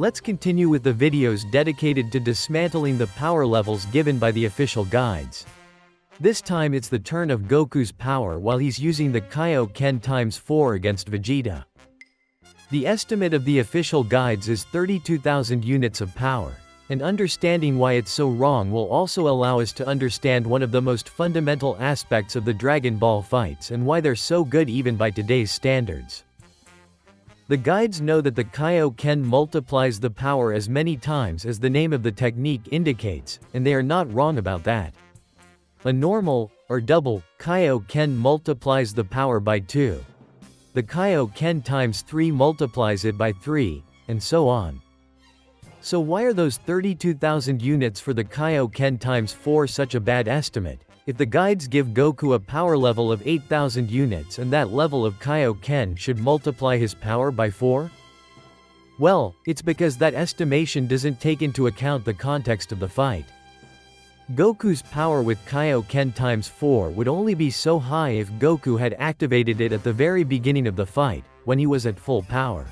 Let's continue with the videos dedicated to dismantling the power levels given by the official guides. This time it's the turn of Goku's power while he's using the Kaio-Ken times 4 against Vegeta. The estimate of the official guides is 32,000 units of power, and understanding why it's so wrong will also allow us to understand one of the most fundamental aspects of the Dragon Ball fights and why they're so good even by today's standards. The guides know that the Kaio-Ken multiplies the power as many times as the name of the technique indicates, and they are not wrong about that. A normal, or double, Kaio-Ken multiplies the power by 2. The Kaio-Ken times 3 multiplies it by 3, and so on. So why are those 32,000 units for the Kaio-Ken times 4 such a bad estimate, if the guides give Goku a power level of 8,000 units and that level of Kaio-Ken should multiply his power by 4? Well, it's because that estimation doesn't take into account the context of the fight. Goku's power with Kaio-Ken times 4 would only be so high if Goku had activated it at the very beginning of the fight, when he was at full power.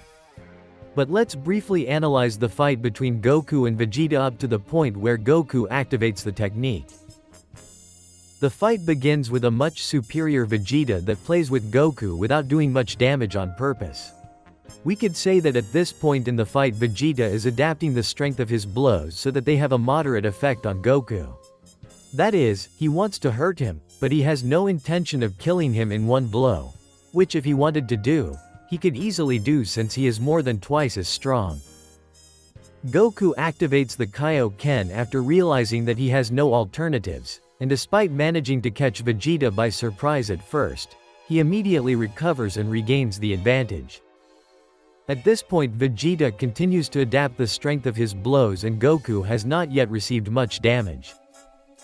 But let's briefly analyze the fight between Goku and Vegeta up to the point where Goku activates the technique. The fight begins with a much superior Vegeta that plays with Goku without doing much damage on purpose. We could say that at this point in the fight Vegeta is adapting the strength of his blows so that they have a moderate effect on Goku. That is, he wants to hurt him, but he has no intention of killing him in one blow. Which if he wanted to do, he could easily do since he is more than twice as strong. Goku activates the Kaio-Ken after realizing that he has no alternatives, and despite managing to catch Vegeta by surprise at first, he immediately recovers and regains the advantage. At this point Vegeta continues to adapt the strength of his blows and Goku has not yet received much damage.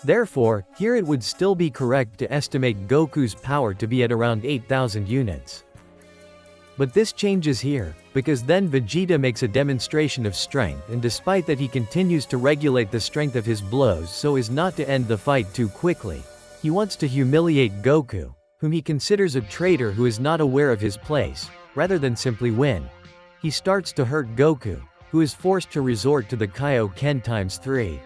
Therefore, here it would still be correct to estimate Goku's power to be at around 8,000 units. But this changes here, because then Vegeta makes a demonstration of strength and despite that he continues to regulate the strength of his blows so as not to end the fight too quickly, he wants to humiliate Goku, whom he considers a traitor who is not aware of his place, rather than simply win. He starts to hurt Goku, who is forced to resort to the Kaio-Ken times 3.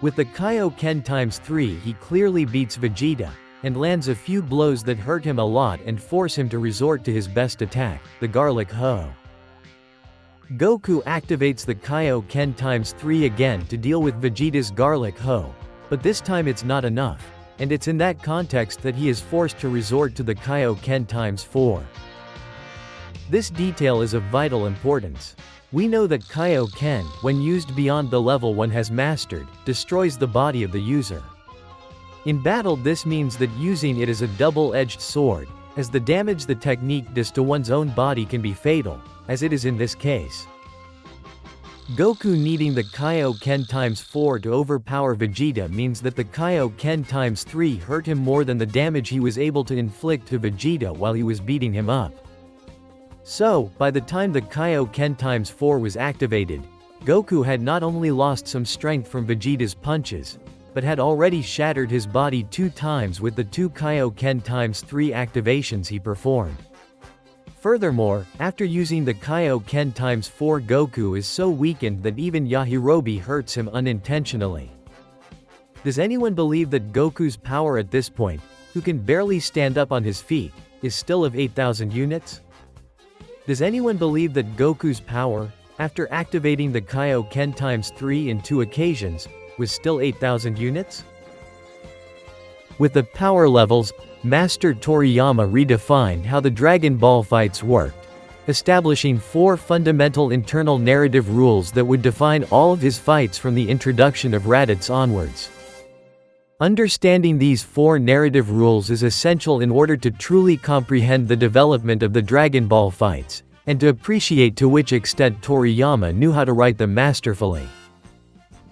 With the Kaio-Ken times 3 he clearly beats Vegeta, and lands a few blows that hurt him a lot and force him to resort to his best attack, the Garlic Hoe. Goku activates the Kaio-Ken times 3 again to deal with Vegeta's Garlic Hoe, but this time it's not enough, and it's in that context that he is forced to resort to the Kaio-Ken times 4. This detail is of vital importance. We know that Kaio-Ken, when used beyond the level one has mastered, destroys the body of the user. In battle this means that using it as a double-edged sword, as the damage the technique does to one's own body can be fatal, as it is in this case. Goku needing the Kaio-Ken times 4 to overpower Vegeta means that the Kaio-Ken times 3 hurt him more than the damage he was able to inflict to Vegeta while he was beating him up. So, by the time the Kaio-Ken times 4 was activated, Goku had not only lost some strength from Vegeta's punches, but had already shattered his body 2 times with the 2 Kaio-Ken times 3 activations he performed. Furthermore, after using the Kaio-Ken times 4 Goku is so weakened that even Yajirobe hurts him unintentionally. Does anyone believe that Goku's power at this point, who can barely stand up on his feet, is still of 8,000 units? Does anyone believe that Goku's power, after activating the Kaio-Ken times 3 in 2 occasions, was still 8,000 units? With the power levels, Master Toriyama redefined how the Dragon Ball fights worked, establishing 4 fundamental internal narrative rules that would define all of his fights from the introduction of Raditz onwards. Understanding these 4 narrative rules is essential in order to truly comprehend the development of the Dragon Ball fights, and to appreciate to which extent Toriyama knew how to write them masterfully.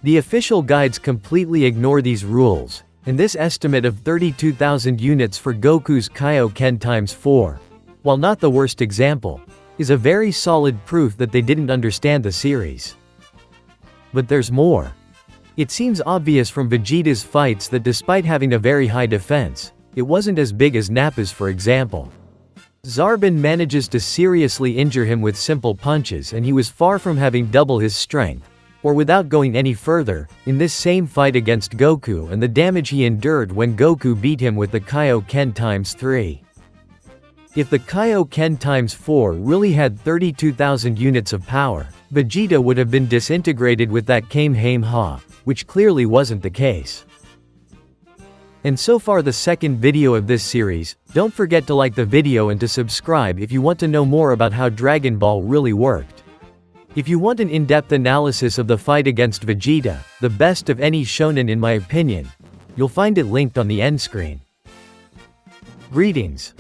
The official guides completely ignore these rules, and this estimate of 32,000 units for Goku's Kaio-Ken times 4, while not the worst example, is a very solid proof that they didn't understand the series. But there's more. It seems obvious from Vegeta's fights that despite having a very high defense, it wasn't as big as Nappa's for example. Zarbin manages to seriously injure him with simple punches, and he was far from having double his strength. Or without going any further, in this same fight against Goku and the damage he endured when Goku beat him with the Kaio-Ken times 3. If the Kaio-Ken times 4 really had 32,000 units of power, Vegeta would have been disintegrated with that Kamehameha, which clearly wasn't the case. And so far the second video of this series. Don't forget to like the video and to subscribe if you want to know more about how Dragon Ball really worked. If you want an in-depth analysis of the fight against Vegeta, the best of any shonen in my opinion, you'll find it linked on the end screen. Greetings.